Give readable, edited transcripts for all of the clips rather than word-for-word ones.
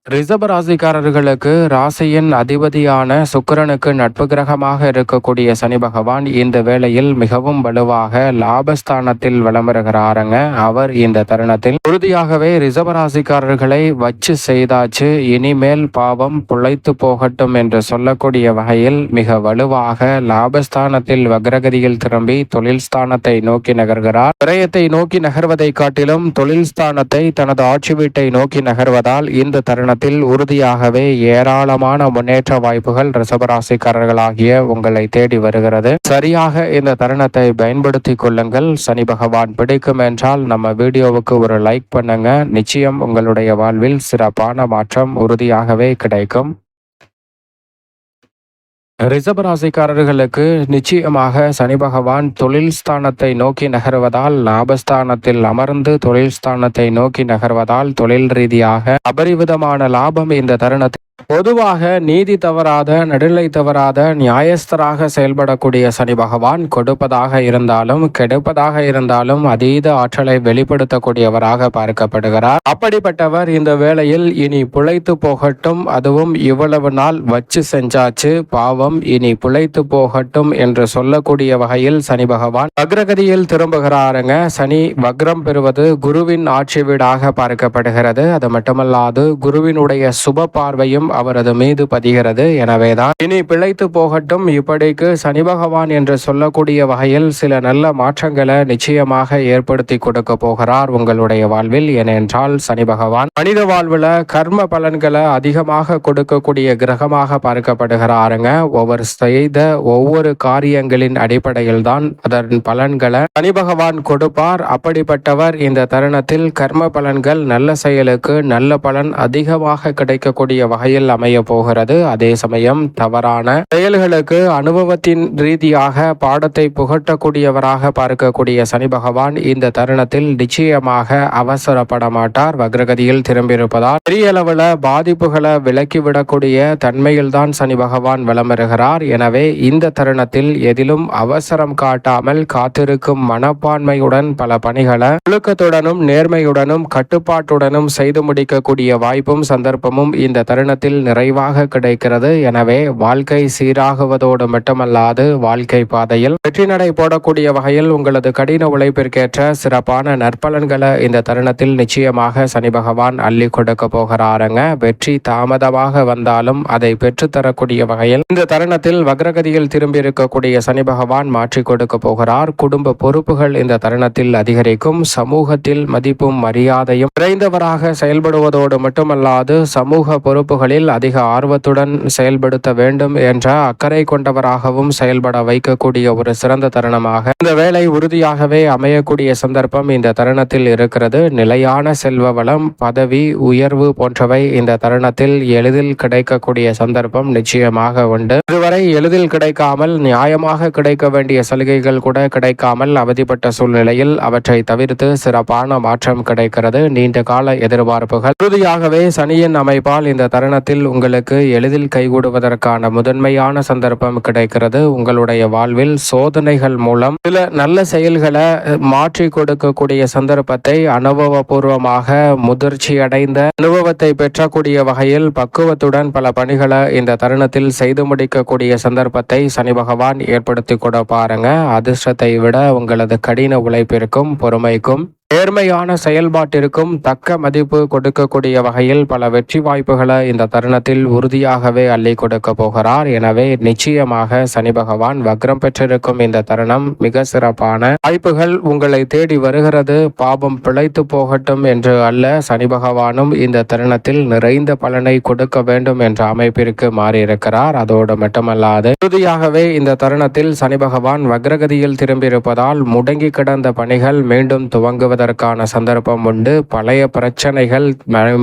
ரிஷப ராசிக்காரர்களுக்கு ராசியின் அதிபதியான சுக்கிரனுக்கு நட்பு கிரகமாக இருக்கக்கூடிய சனி பகவான் இந்த வேளையில் மிகவும் வலுவாக லாபஸ்தானத்தில் வலம் வருகிறாருங்க. அவர் இந்த தருணத்தில் உறுதியாகவே ரிஷப ராசிக்காரர்களை வச்சு செய்தாச்சு, இனிமேல் பாவம் புழைத்து போகட்டும் என்று சொல்லக்கூடிய வகையில் மிக வலுவாக லாபஸ்தானத்தில் வக்ரகதியில் திரும்பி தொழில் ஸ்தானத்தை நோக்கி நகர்கிறார். விரயத்தை நோக்கி நகர்வதை காட்டிலும் தொழில் ஸ்தானத்தை தனது ஆட்சி வீட்டை நோக்கி நகர்வதால் இந்த தருணம் உறுதியாகவே ஏராளமான முன்னேற்ற வாய்ப்புகள் ரிஷபராசிக்காரர்களாகிய உங்களை தேடி வருகிறது. சரியாக இந்த தருணத்தை பயன்படுத்திக் கொள்ளுங்கள். சனி பகவான் பிடிக்கும் என்றால் நம்ம வீடியோவுக்கு ஒரு லைக் பண்ணுங்க. நிச்சயம் உங்களுடைய வாழ்வில் சிறப்பான மாற்றம் உறுதியாகவே கிடைக்கும். ரிஷபராசிக்காரர்களுக்கு நிச்சயமாக சனி பகவான் தொழில் ஸ்தானத்தை நோக்கி நகர்வதால், லாபஸ்தானத்தில் அமர்ந்து தொழில் ஸ்தானத்தை நோக்கி நகர்வதால் தொழில் ரீதியாக அபரிவிதமான லாபம் இந்த தருணத்தில். பொதுவாக நீதி தவறாத, நடுநிலை தவறாத, நியாயஸ்தராக செயல்படக்கூடிய சனி பகவான் கொடுப்பதாக இருந்தாலும் கெடுப்பதாக இருந்தாலும் அதீத ஆற்றலை வெளிப்படுத்தக்கூடியவராக பார்க்கப்படுகிறார். அப்படிப்பட்டவர் இந்த வேளையில் இனி புழைத்து போகட்டும், அதுவும் இவ்வளவு நாள் வச்சு செஞ்சாச்சு, பாவம் இனி புழைத்து போகட்டும் என்று சொல்லக்கூடிய வகையில் சனி பகவான் வக்ரகதியில் திரும்புகிறாருங்க. சனி வக்ரம் பெறுவது குருவின் ஆட்சி வீடாக பார்க்கப்படுகிறது. அது மட்டுமல்லாது குருவினுடைய சுப பார்வையும் அவரது மீது பதிகிறது. எனவேதான் இனி பிழைத்து போகட்டும், இப்படிக்கு சனி பகவான் என்று சொல்லக்கூடிய வகையில் சில நல்ல மாற்றங்களை நிச்சயமாக ஏற்படுத்தி கொடுக்க போகிறார் உங்களுடைய வாழ்வில். ஏனென்றால் சனி பகவான் மனித வாழ்வில் கர்ம பலன்களை அதிகமாக கொடுக்கக்கூடிய கிரகமாக பார்க்கப்படுகிறாருங்க. ஒவ்வொரு செய்த ஒவ்வொரு காரியங்களின் அடிப்படையில் தான் அதன் பலன்களை சனி பகவான் கொடுப்பார். அப்படிப்பட்டவர் இந்த தருணத்தில் கர்ம பலன்கள், நல்ல செயலுக்கு நல்ல பலன் அதிகமாக கிடைக்கக்கூடிய வகையில் அமைய போகிறது. அதே சமயம் தவறான செயல்களுக்கு அனுபவத்தின் ரீதியாக பாடத்தை புகட்டக்கூடியவராக பார்க்கக்கூடிய சனி பகவான் இந்த தருணத்தில் நிச்சயமாக அவசரப்பட மாட்டார். வக்ரகதியில் திரும்பியிருப்பதால் பெரிய அளவில் பாதிப்புகளை விலக்கிவிடக்கூடிய தன்மையில் தான் சனி பகவான் வலம் வருகிறார். எனவே இந்த தருணத்தில் எதிலும் அவசரம் காட்டாமல் காத்திருக்கும் மனப்பான்மையுடன் பல பணிகளை ஒழுக்கத்துடனும் நேர்மையுடனும் கட்டுப்பாட்டுடனும் செய்து முடிக்கக்கூடிய வாய்ப்பும் சந்தர்ப்பமும் இந்த தருணத்தில் நிறைவாக கிடைக்கிறது. எனவே வாழ்க்கை சீராகுவதோடு மட்டுமல்லாது வாழ்க்கை பாதையில் வெற்றி நடை போடக்கூடிய வகையில் உங்களது கடின உழைப்பிற்கேற்ற சிறப்பான நற்பலன்களை இந்த தருணத்தில் நிச்சயமாக சனி பகவான் அள்ளி கொடுக்க போகிறாருங்க. வெற்றி தாமதமாக வந்தாலும் அதை பெற்றுத்தரக்கூடிய வகையில் இந்த தருணத்தில் வக்ரகதியில் திரும்பி இருக்கக்கூடிய சனி பகவான் மாற்றி கொடுக்க போகிறார். குடும்ப பொறுப்புகள் இந்த தருணத்தில் அதிகரிக்கும். சமூகத்தில் மதிப்பும் மரியாதையும் நிறைந்தவராக செயல்படுவதோடு மட்டுமல்லாது சமூக பொறுப்புகளில் அதிக ஆர்வத்துடன் செயல்படுத்த வேண்டும் என்ற அக்கறை கொண்டவராகவும் செயல்பட வைக்கக்கூடிய ஒரு சிறந்த தருணமாக இந்த வேலை உறுதியாகவே அமையக்கூடிய சந்தர்ப்பம் இந்த தருணத்தில் இருக்கிறது. நிலையான செல்வ வளம், பதவி உயர்வு போன்றவை இந்த தருணத்தில் எளிதில் கிடைக்கக்கூடிய சந்தர்ப்பம் நிச்சயமாக உண்டு. இதுவரை எளிதில் கிடைக்காமல் நியாயமாக கிடைக்க வேண்டிய சலுகைகள் கூட கிடைக்காமல் அவதிப்பட்ட சூழ்நிலையில் அவற்றை தவிர்த்து சிறப்பான மாற்றம் கிடைக்கிறது. நீண்ட கால எதிர்பார்ப்புகள் உறுதியாகவே சனியின் அமைப்பால் இந்த தருணத்தில் உங்களுக்கு எளிதில் கைகூடுவதற்கான முதன்மையான சந்தர்ப்பம் கிடைக்கிறது. உங்களுடைய வாழ்வில் சோதனைகள் மூலம் சில நல்ல செயல்களை மாற்றி கொடுக்கக்கூடிய சந்தர்ப்பத்தை அனுபவபூர்வமாக முதிர்ச்சி அடைந்த அனுபவத்தை பெற்றக்கூடிய வகையில் பக்குவத்துடன் பல பணிகளை இந்த தருணத்தில் செய்து முடிக்கக்கூடிய சந்தர்ப்பத்தை சனி பகவான் ஏற்படுத்தி கொடுப்பாருங்க. அதிர்ஷ்டத்தை விட உங்களது கடின உழைப்பிற்கும் பொறுமைக்கும் நேர்மையான செயல்பாட்டிற்கும் தக்க மதிப்பு கொடுக்கக்கூடிய வகையில் பல வெற்றி வாய்ப்புகளை இந்த தருணத்தில் உறுதியாகவே அள்ளி கொடுக்க போகிறார். எனவே நிச்சயமாக சனி பகவான் வக்ரம் பெற்றிருக்கும் இந்த தருணம் மிக சிறப்பான வாய்ப்புகள் உங்களை தேடி வருகிறது. பாவம் பிழைத்து போகட்டும் என்று அல்ல, சனி பகவானும் இந்த தருணத்தில் நிறைந்த பலனை கொடுக்க வேண்டும் என்ற அமைப்பிற்கு மாறியிருக்கிறார். அதோடு மட்டுமல்லாது உறுதியாகவே இந்த தருணத்தில் சனி பகவான் வக்ரகதியில் திரும்பியிருப்பதால் முடங்கி கிடந்த பணிகள் மீண்டும் துவங்குவது அதற்கான சந்தர்ப்பம் உண்டு. பழைய பிரச்சனைகள்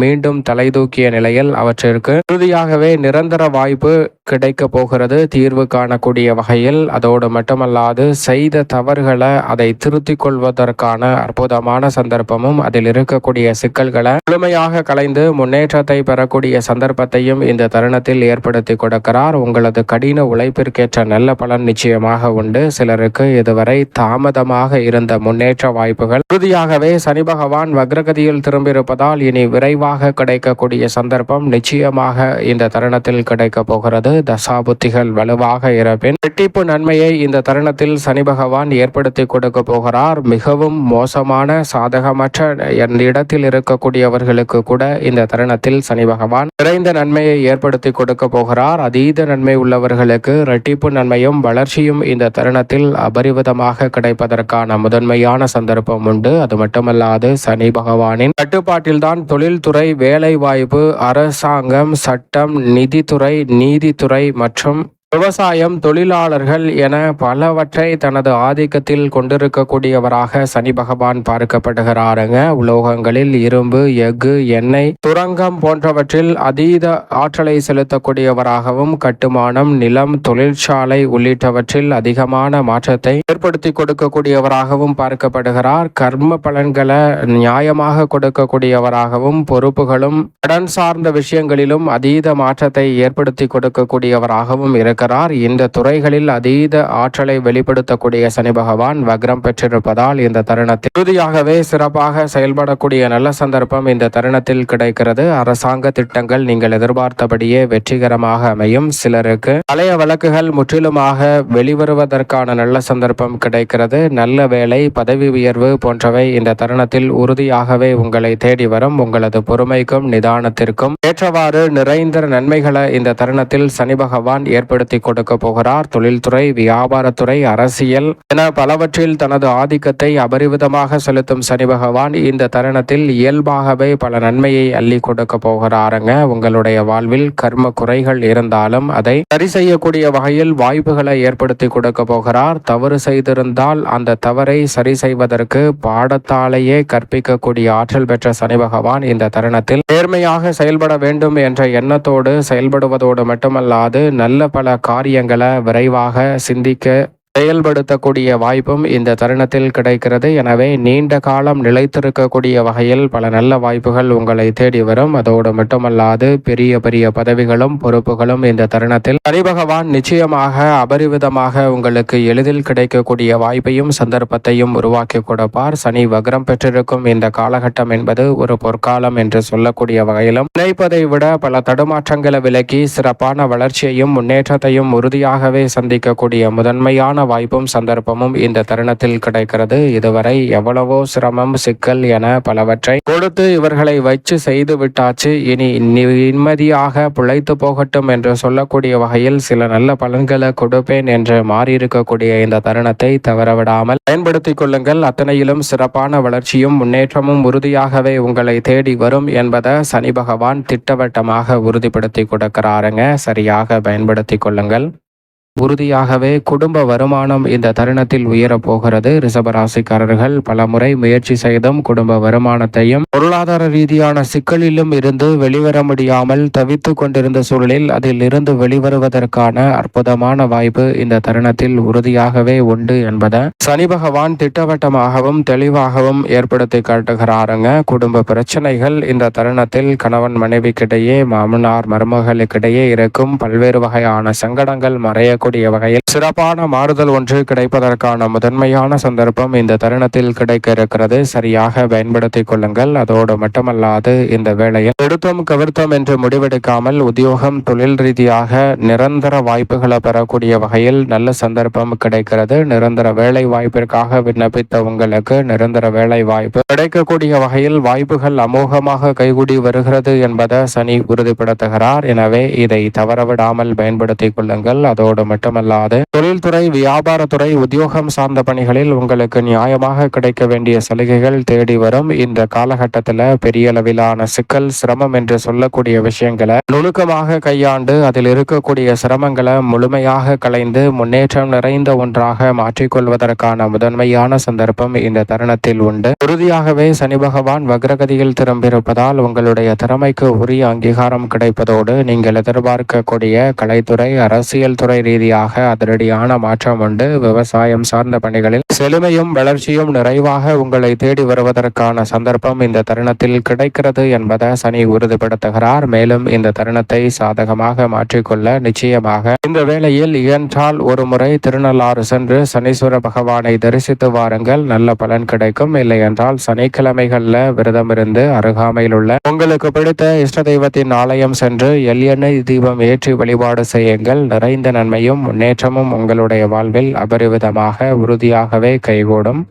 மீண்டும் தலை தூக்கிய நிலையில் அவற்றிற்கு உறுதியாகவே நிரந்தர வாய்ப்பு கிடைக்க போகிறது தீர்வு காணக்கூடிய வகையில். அதோடு மட்டுமல்லாது செய்த தவறுகளை அதை திருத்திக் கொள்வதற்கான அற்புதமான சந்தர்ப்பமும் அதில் இருக்கக்கூடிய சிக்கல்களை முழுமையாக களைந்து முன்னேற்றத்தை பெறக்கூடிய சந்தர்ப்பத்தையும் இந்த தருணத்தில் ஏற்படுத்தி கொடுக்கிறார். உங்களது கடின உழைப்பிற்கேற்ற நல்ல பலன் நிச்சயமாக உண்டு. சிலருக்கு இதுவரை தாமதமாக இருந்த முன்னேற்ற வாய்ப்புகள் உறுதியாகவே சனி பகவான் வக்ரகதியில் திரும்பியிருப்பதால் இனி விரைவாக கிடைக்கக்கூடிய சந்தர்ப்பம் நிச்சயமாக இந்த தருணத்தில் கிடைக்க போகிறது. தசாபுத்திகள் வலுவாக இருப்பின் இரட்டிப்பு நன்மையை இந்த தருணத்தில் சனி பகவான் ஏற்படுத்தி கொடுக்க போகிறார். மிகவும் மோசமான சாதகமற்ற இடத்தில் இருக்கக்கூடியவர்களுக்கு கூட இந்த தருணத்தில் சனி பகவான் நிறைந்த நன்மையை ஏற்படுத்தி கொடுக்க போகிறார். அதீத நன்மை உள்ளவர்களுக்கு இரட்டிப்பு நன்மையும் வளர்ச்சியும் இந்த தருணத்தில் அபரிவிதமாக கிடைப்பதற்கான முதன்மையான சந்தர்ப்பம் உண்டு. அது மட்டுமல்லாது சனி பகவானின் கட்டுப்பாட்டில்தான் தொழில்துறை, வேலை வாய்ப்பு, அரசாங்கம், சட்டம், நிதித்துறை, நீதித்துறை மற்றும் விவசாயம், தொழிலாளர்கள் என பலவற்றை தனது ஆதிக்கத்தில் கொண்டிருக்கக்கூடியவராக சனி பகவான் பார்க்கப்படுகிறாருங்க. உலோகங்களில் இரும்பு, எஃகு, எண்ணெய், சுரங்கம் போன்றவற்றில் அதீத ஆற்றலை செலுத்தக்கூடியவராகவும், கட்டுமானம், நிலம், தொழிற்சாலை உள்ளிட்டவற்றில் அதிகமான மாற்றத்தை ஏற்படுத்தி கொடுக்கக்கூடியவராகவும் பார்க்கப்படுகிறார். கர்ம பலன்களை நியாயமாக கொடுக்கக்கூடியவராகவும், பொறுப்புகளும் கடன் சார்ந்த விஷயங்களிலும் அதீத மாற்றத்தை ஏற்படுத்தி கொடுக்கக்கூடியவராகவும் இருக்கிறார். இந்த துறைகளில் அதீத ஆற்றலை வெளிப்படுத்தக்கூடிய சனி பகவான் வக்ரம் பெற்றிருப்பதால் இந்த தருணத்தில் உறுதியாகவே சிறப்பாக செயல்படக்கூடிய நல்ல சந்தர்ப்பம் இந்த தருணத்தில் கிடைக்கிறது. அரசாங்க திட்டங்கள் நீங்கள் எதிர்பார்த்தபடியே வெற்றிகரமாக அமையும். சிலருக்கு பழைய வழக்குகள் முற்றிலுமாக வெளிவருவதற்கான நல்ல சந்தர்ப்பம் கிடைக்கிறது. நல்ல வேலை, பதவி உயர்வு போன்றவை இந்த தருணத்தில் உறுதியாகவே உங்களை தேடி வரும். உங்களது பொறுமைக்கும் நிதானத்திற்கும் ஏற்றவாறு நிறைந்த நன்மைகளை இந்த தருணத்தில் சனி பகவான் ஏற்படுத்தி கொடுக்க போகிறார். தொழில்துறை, வியாபாரத்துறை, அரசியல் என பலவற்றில் தனது ஆதிக்கத்தை அபரிவிதமாக செலுத்தும் சனி பகவான் இந்த தருணத்தில் இயல்பாகவே பல நன்மையை அள்ளி கொடுக்க போகிறாருங்க. உங்களுடைய வாழ்வில் கர்ம குறைகள் இருந்தாலும் அதை சரி செய்யக்கூடிய வகையில் வாய்ப்புகளை ஏற்படுத்தி கொடுக்க போகிறார். தவறு செய்திருந்தால் அந்த தவறை சரி செய்வதற்கு பாடத்தாலேயே கற்பிக்கக்கூடிய ஆற்றல் பெற்ற சனி பகவான் இந்த தருணத்தில் நேர்மையாக செயல்பட வேண்டும் என்ற எண்ணத்தோடு செயல்படுவதோடு மட்டுமல்லாது நல்ல பல காரியங்களை விரைவாக சிந்திக்க செயல்படுத்தக்கூடிய வாய்ப்பும் இந்த தருணத்தில் கிடைக்கிறது. எனவே நீண்ட காலம் நிலைத்திருக்கக்கூடிய வகையில் பல நல்ல வாய்ப்புகள் உங்களை தேடி வரும். அதோடு மட்டுமல்லாது பெரிய பெரிய பதவிகளும் பொறுப்புகளும் இந்த தருணத்தில் சனி பகவான் நிச்சயமாக அபரிவிதமாக உங்களுக்கு எளிதில் கிடைக்கக்கூடிய வாய்ப்பையும் சந்தர்ப்பத்தையும் உருவாக்கி கொடுப்பார். சனி வக்ரம் பெற்றிருக்கும் இந்த காலகட்டம் என்பது ஒரு பொற்காலம் என்று சொல்லக்கூடிய வகையிலும் நினைப்பதை விட பல தடுமாற்றங்களை விலக்கி சிறப்பான வளர்ச்சியையும் முன்னேற்றத்தையும் உறுதியாகவே சந்திக்கக்கூடிய முதன்மையான வாய்ப்பும் சந்தர்ப்பமும் இந்த தருணத்தில் கிடைக்கிறது. இதுவரை எவ்வளவோ சிரமம், சிக்கல் என பலவற்றை கொடுத்து இவர்களை வச்சு செய்து விட்டாச்சு, இனி நிம்மதியாக பிழைத்து போகட்டும் என்று சொல்லக்கூடிய வகையில் சில நல்ல பலன்களை கொடுப்பேன் என்று மாறியிருக்கக்கூடிய இந்த தருணத்தை தவறவிடாமல் பயன்படுத்திக் கொள்ளுங்கள். அத்தனையிலும் சிறப்பான வளர்ச்சியும் முன்னேற்றமும் உறுதியாகவே உங்களை தேடி வரும் என்பதை சனி பகவான் திட்டவட்டமாக உறுதிப்படுத்தி கொடுக்கிறாருங்க. சரியாக பயன்படுத்திக் கொள்ளுங்கள். உறுதியாகவே குடும்ப வருமானம் இந்த தருணத்தில் உயரப் போகிறது. ரிஷபராசிக்காரர்கள் பலமுறை முயற்சி செய்தும் குடும்ப வருமானத்தையும் பொருளாதார ரீதியான சிக்கலிலும் இருந்து வெளிவர முடியாமல் தவித்து கொண்டிருந்த சூழலில் அதில் இருந்து வெளிவருவதற்கான அற்புதமான வாய்ப்பு இந்த தருணத்தில் உறுதியாகவே உண்டு என்பதை சனி பகவான் திட்டவட்டமாகவும் தெளிவாகவும் ஏற்படுத்தி காட்டுகிறாருங்க. குடும்ப பிரச்சனைகள் இந்த தருணத்தில் கணவன் மனைவிக்கிடையே, மாமனார் மருமகளுக்கிடையே இருக்கும் பல்வேறு வகையான சங்கடங்கள் மறைய வகையில் சிறப்பான மாறுதல் ஒன்று கிடைப்பதற்கான முதன்மையான சந்தர்ப்பம் இந்த தருணத்தில் கிடைக்க இருக்கிறது. சரியாக பயன்படுத்திக் கொள்ளுங்கள். அதோடு மட்டுமல்லாது இந்த வேளையில் எடுத்தோம் கவிர்த்தோம் என்று முடிவெடுக்காமல் உத்தியோகம், தொழில் ரீதியாக நிரந்தர வாய்ப்புகளை பெறக்கூடிய வகையில் நல்ல சந்தர்ப்பம் கிடைக்கிறது. நிரந்தர வேலை வாய்ப்பிற்காக விண்ணப்பித்த உங்களுக்கு நிரந்தர வேலை வாய்ப்பு கிடைக்கக்கூடிய வகையில் வாய்ப்புகள் அமோகமாக கைகூடி வருகிறது என்பதை சனி உறுதிப்படுத்துகிறார். எனவே இதை தவறவிடாமல் பயன்படுத்திக் கொள்ளுங்கள். அதோடு மட்டுமல்லாது தொழில்துறை, வியாபாரத்துறை, உத்தியோகம் சார்ந்த பணிகளில் உங்களுக்கு நியாயமாக கிடைக்க வேண்டிய சலுகைகள் தேடி வரும். இந்த காலகட்டத்தில் பெரிய அளவிலான சிக்கல், சிரமம் என்று சொல்லக்கூடிய விஷயங்களை நுணுக்கமாக கையாண்டு அதில் இருக்கக்கூடிய சிரமங்களை முழுமையாக களைந்து முன்னேற்றம் நிறைந்த ஒன்றாக மாற்றிக்கொள்வதற்கான முதன்மையான சந்தர்ப்பம் இந்த தருணத்தில் உண்டு. உறுதியாகவே சனி பகவான் வக்ரகதியில் திரும்பியிருப்பதால் உங்களுடைய திறமைக்கு உரிய அங்கீகாரம் கிடைப்பதோடு நீங்கள் எதிர்பார்க்கக்கூடிய கலைத்துறை, அரசியல் துறை ரீதியாக அதிரடியான மாற்றம் உண்டு. விவசாயம் சார்ந்த பணிகளில் செழுமையும் வளர்ச்சியும் நிறைவாக உங்களை தேடி வருவதற்கான சந்தர்ப்பம் இந்த தருணத்தில் கிடைக்கிறது என்பதை சனி உறுதிப்படுத்துகிறார். மேலும் இந்த தருணத்தை சாதகமாக மாற்றிக்கொள்ள நிச்சயமாக இந்த வேளையில் இயன்றால் ஒரு முறை திருநள்ளாறு சென்று சனீஸ்வர பகவானை தரிசித்து வாருங்கள். நல்ல பலன் கிடைக்கும். இல்லை என்றால் சனிக்கிழமைகள்ல விரதம் இருந்து அருகாமையில் உள்ள உங்களுக்கு பிடித்த இஷ்ட தெய்வத்தின் ஆலயம் சென்று எண்ணெய் தீபம் ஏற்றி வழிபாடு செய்யுங்கள். நிறைந்த நன்மையும் முன்னேற்றமும் உங்களுடைய வாழ்வில் அபரிவிதமாக உறுதியாகவே கைகூடும்.